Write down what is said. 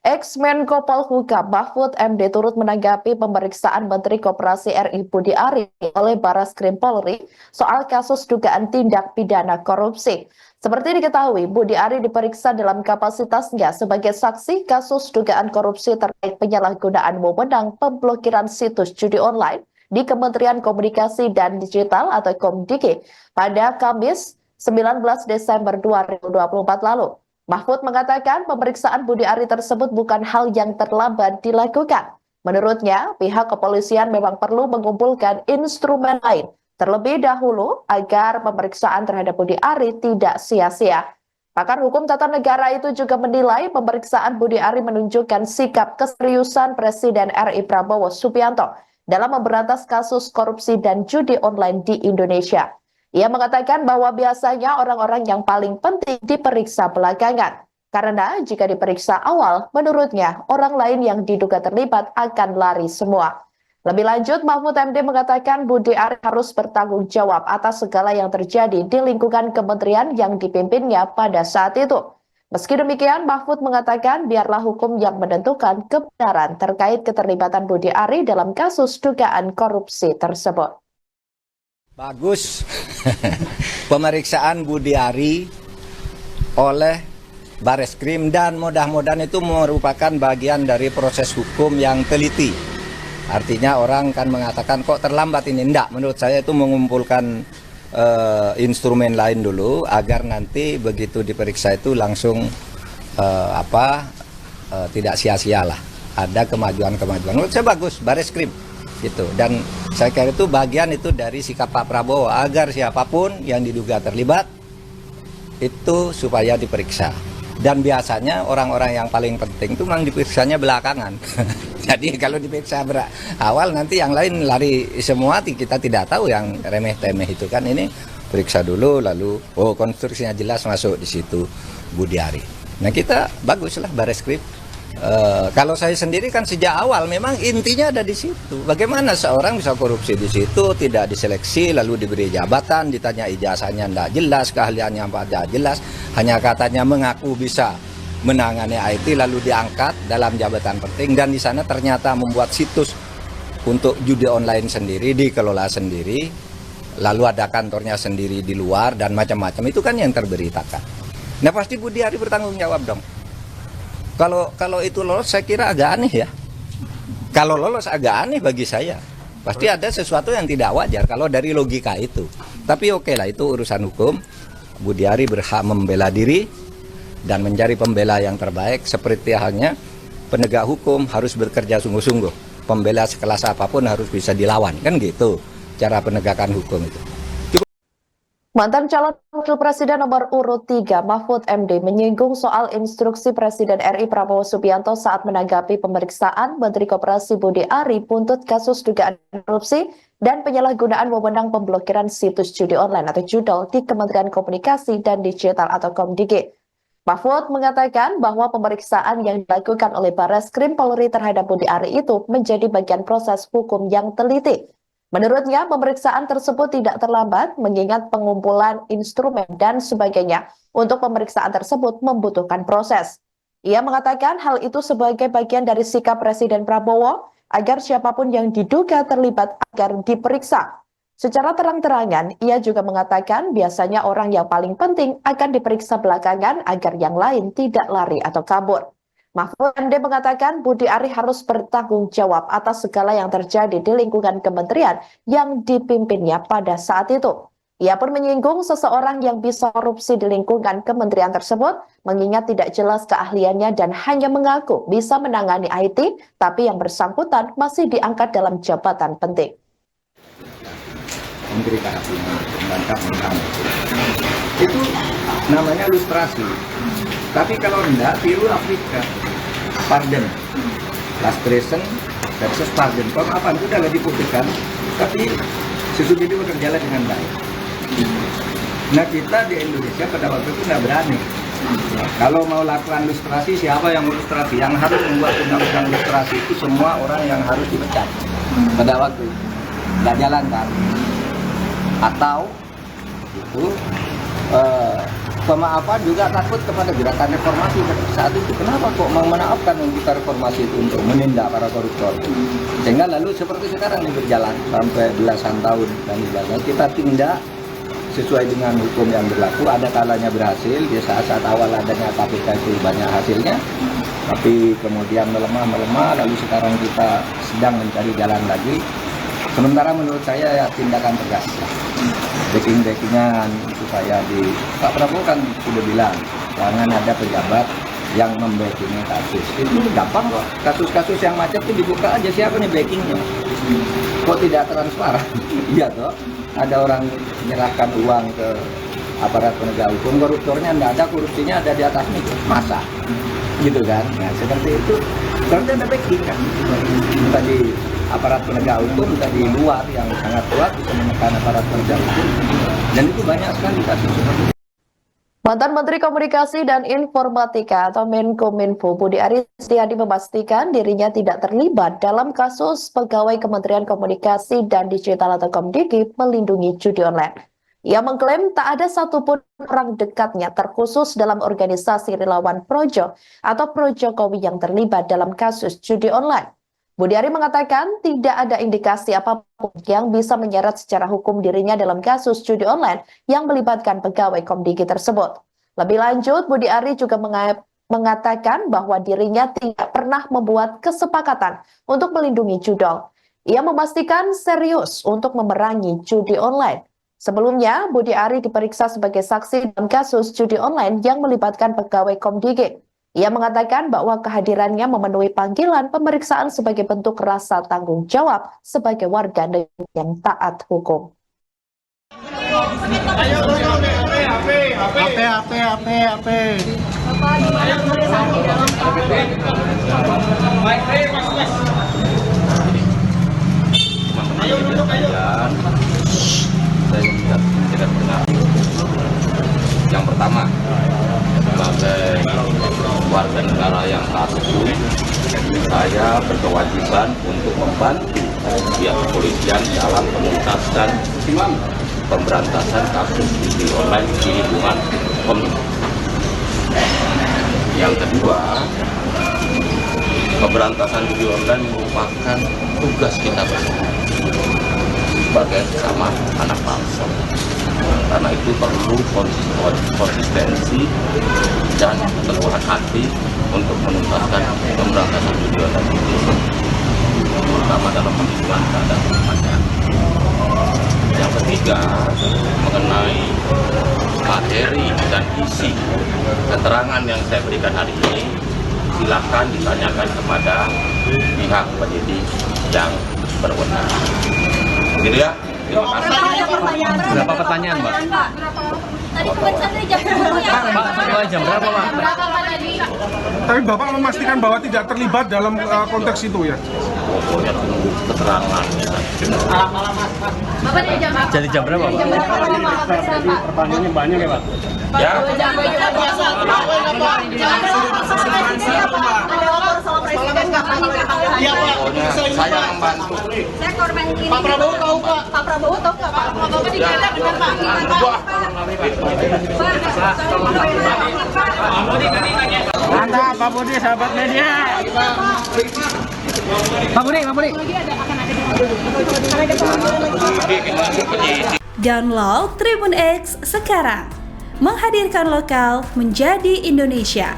Ex-Menko Polhukam Mahfud MD turut menanggapi pemeriksaan Menteri Koperasi RI Budi Ari oleh Barreskrim Polri soal kasus dugaan tindak pidana korupsi. Seperti diketahui, Budi Ari diperiksa dalam kapasitasnya sebagai saksi kasus dugaan korupsi terkait penyalahgunaan wewenang pemblokiran situs judi online di Kementerian Komunikasi dan Digital atau Komdiki pada Kamis 19 Desember 2024 lalu. Mahfud mengatakan pemeriksaan Budi Ari tersebut bukan hal yang terlambat dilakukan. Menurutnya, pihak kepolisian memang perlu mengumpulkan instrumen lain terlebih dahulu agar pemeriksaan terhadap Budi Ari tidak sia-sia. Pakar hukum tata negara itu juga menilai pemeriksaan Budi Ari menunjukkan sikap keseriusan Presiden RI Prabowo Subianto dalam memberantas kasus korupsi dan judi online di Indonesia. Ia mengatakan bahwa biasanya orang-orang yang paling penting diperiksa belakangan. Karena jika diperiksa awal, menurutnya orang lain yang diduga terlibat akan lari semua. Lebih lanjut, Mahfud MD mengatakan Budi Ari harus bertanggung jawab atas segala yang terjadi di lingkungan kementerian yang dipimpinnya pada saat itu. Meski demikian, Mahfud mengatakan biarlah hukum yang menentukan kebenaran terkait keterlibatan Budi Ari dalam kasus dugaan korupsi tersebut. Bagus pemeriksaan Budi Ari oleh Barreskrim dan mudah-mudahan itu merupakan bagian dari proses hukum yang teliti. Artinya orang kan mengatakan kok terlambat ini. Enggak, menurut saya itu mengumpulkan instrumen lain dulu agar nanti begitu diperiksa itu langsung tidak sia-sia lah. Ada kemajuan-kemajuan. Menurut saya bagus Barreskrim. Gitu. Dan saya kira itu bagian itu dari sikap Pak Prabowo agar siapapun yang diduga terlibat itu supaya diperiksa. Dan biasanya orang-orang yang paling penting itu memang diperiksanya belakangan. Jadi kalau diperiksa awal nanti yang lain lari semua, kita tidak tahu yang remeh-temeh itu kan. Ini periksa dulu lalu konstruksinya jelas masuk di situ Budi Ari. Nah kita baguslah Barreskrim. Kalau saya sendiri kan sejak awal memang intinya ada di situ. Bagaimana seorang bisa korupsi di situ, tidak diseleksi, lalu diberi jabatan, ditanya ijazahnya tidak jelas, keahliannya tidak jelas, hanya katanya mengaku bisa menangani IT, lalu diangkat dalam jabatan penting, dan di sana ternyata membuat situs untuk judi online sendiri, dikelola sendiri, lalu ada kantornya sendiri di luar, dan macam-macam. Itu kan yang terberitakan. Nah pasti Budi Ari bertanggung jawab dong. Kalau itu lolos saya kira agak aneh ya. Kalau lolos agak aneh bagi saya. Pasti ada sesuatu yang tidak wajar kalau dari logika itu. Tapi oke lah, itu urusan hukum. Budi Ari berhak membela diri dan mencari pembela yang terbaik. Seperti halnya penegak hukum harus bekerja sungguh-sungguh. Pembela sekelas apapun harus bisa dilawan. Kan gitu cara penegakan hukum itu. Mantan calon wakil presiden nomor urut 3 Mahfud MD menyinggung soal instruksi Presiden RI Prabowo Subianto saat menanggapi pemeriksaan Menteri Koperasi Budi Ari buntut kasus dugaan korupsi dan penyalahgunaan wewenang pemblokiran situs judi online atau judol di Kementerian Komunikasi dan Digital atau Komdiki. Mahfud mengatakan bahwa pemeriksaan yang dilakukan oleh Barreskrim Polri terhadap Budi Ari itu menjadi bagian proses hukum yang teliti. Menurutnya, pemeriksaan tersebut tidak terlambat mengingat pengumpulan instrumen dan sebagainya untuk pemeriksaan tersebut membutuhkan proses. Ia mengatakan hal itu sebagai bagian dari sikap Presiden Prabowo agar siapapun yang diduga terlibat agar diperiksa. Secara terang-terangan, ia juga mengatakan biasanya orang yang paling penting akan diperiksa belakangan agar yang lain tidak lari atau kabur. Mahfud MD mengatakan Budi Ari harus bertanggung jawab atas segala yang terjadi di lingkungan kementerian yang dipimpinnya pada saat itu. Ia pun menyinggung seseorang yang bisa korupsi di lingkungan kementerian tersebut, mengingat tidak jelas keahliannya dan hanya mengaku bisa menangani IT, tapi yang bersangkutan masih diangkat dalam jabatan penting. Menteri Kehakiman, membantah itu namanya lustrasi. Tapi kalau enggak, tiru Afrika. Pardon. Lustration versus pardon. Kalau apa itu sudah diputuskan, tapi sesungguhnya bekerja dengan baik. Nah kita di Indonesia pada waktu itu nggak berani. Kalau mau lakukan lustrasi, siapa yang lustrasi? Yang harus membuat undang-undang lustrasi itu semua orang yang harus dipecat. Pada waktu nggak jalan kan? Atau itu pemaafan juga takut kepada gerakan reformasi saat itu. Kenapa kok mau memaafkan kita reformasi itu untuk menindak para koruptor? Sehingga lalu seperti sekarang ini berjalan sampai belasan tahun dan belasan kita tindak sesuai dengan hukum yang berlaku. Ada kalanya berhasil, di saat-saat awal adanya KPK itu banyak hasilnya, tapi kemudian melemah, lalu sekarang kita sedang mencari jalan lagi. Sementara menurut saya ya tindakan tegas, backing-backingan supaya Pak Prabowo kan sudah bilang jangan ada pejabat yang membackingi kasus. Itu gampang kok, kasus-kasus yang macet itu dibuka aja siapa nih backingnya. Kok tidak transparan? Iya toh, ada orang menyerahkan uang ke aparat penegak hukum, koruptornya tidak ada, korupsinya ada di atas nih, masa? Gitu kan? Nah seperti itu, berarti ada backing kan? Tadi aparat penegak hukum tadi luar yang sangat kuat bisa menekan aparat penegak hukum, dan itu banyak sekali kasus seperti itu. Mantan Menteri Komunikasi dan Informatika atau Menkominfo Budi Aris Setiadi memastikan dirinya tidak terlibat dalam kasus pegawai Kementerian Komunikasi dan Digital atau Komdigi melindungi judi online. Ia mengklaim tak ada satupun orang dekatnya terkhusus dalam organisasi relawan Projo atau Projokowi yang terlibat dalam kasus judi online. Budi Ari mengatakan tidak ada indikasi apapun yang bisa menyeret secara hukum dirinya dalam kasus judi online yang melibatkan pegawai Komdigi tersebut. Lebih lanjut, Budi Ari juga mengatakan bahwa dirinya tidak pernah membuat kesepakatan untuk melindungi judol. Ia memastikan serius untuk memerangi judi online. Sebelumnya, Budi Ari diperiksa sebagai saksi dalam kasus judi online yang melibatkan pegawai Komdigi. Ia mengatakan bahwa kehadirannya memenuhi panggilan pemeriksaan sebagai bentuk rasa tanggung jawab sebagai warga negara yang taat hukum. Yang pertama, sebagai warga negara yang taat hukum, saya berkewajiban untuk membantu pihak kepolisian dalam penuntasan pemberantasan kasus judi online di lingkungan Komdigi. Yang kedua, pemberantasan judi online merupakan tugas kita bersama sebagai sama anak bangsa. Karena itu perlu konsistensi dan keteguhan hati untuk menuntaskan pemberantasan judi online ini, terutama dalam penghitungan terhadap masyarakat. Yang ketiga, mengenai materi dan isi keterangan yang saya berikan hari ini, silakan ditanyakan kepada pihak penyidik yang berwenang. Gitu ya. Berapa pertanyaan, Mbak? Tadi kebaca dari jam 10 ya. Pak, jam berapa, Pak? Tapi Bapak memastikan bahwa tidak terlibat dalam konteks itu ya? Pokoknya tunggu keterangan. Bapak dari jam berapa? Jadi jam berapa, Pak? Jam berapa Bapak periksa, Pak? Pertanyaannya banyak ya, Pak? Ya. Pokoknya saya membantu. Saya korban ini. Pak Prabowo tahu, Pak? Pak Prabowo tahu nggak Pak? Bapak digeledah dengan Pak. Mantap, Pak Budi, sahabat media. Pak Budi. Download Tribun X sekarang, menghadirkan lokal menjadi Indonesia.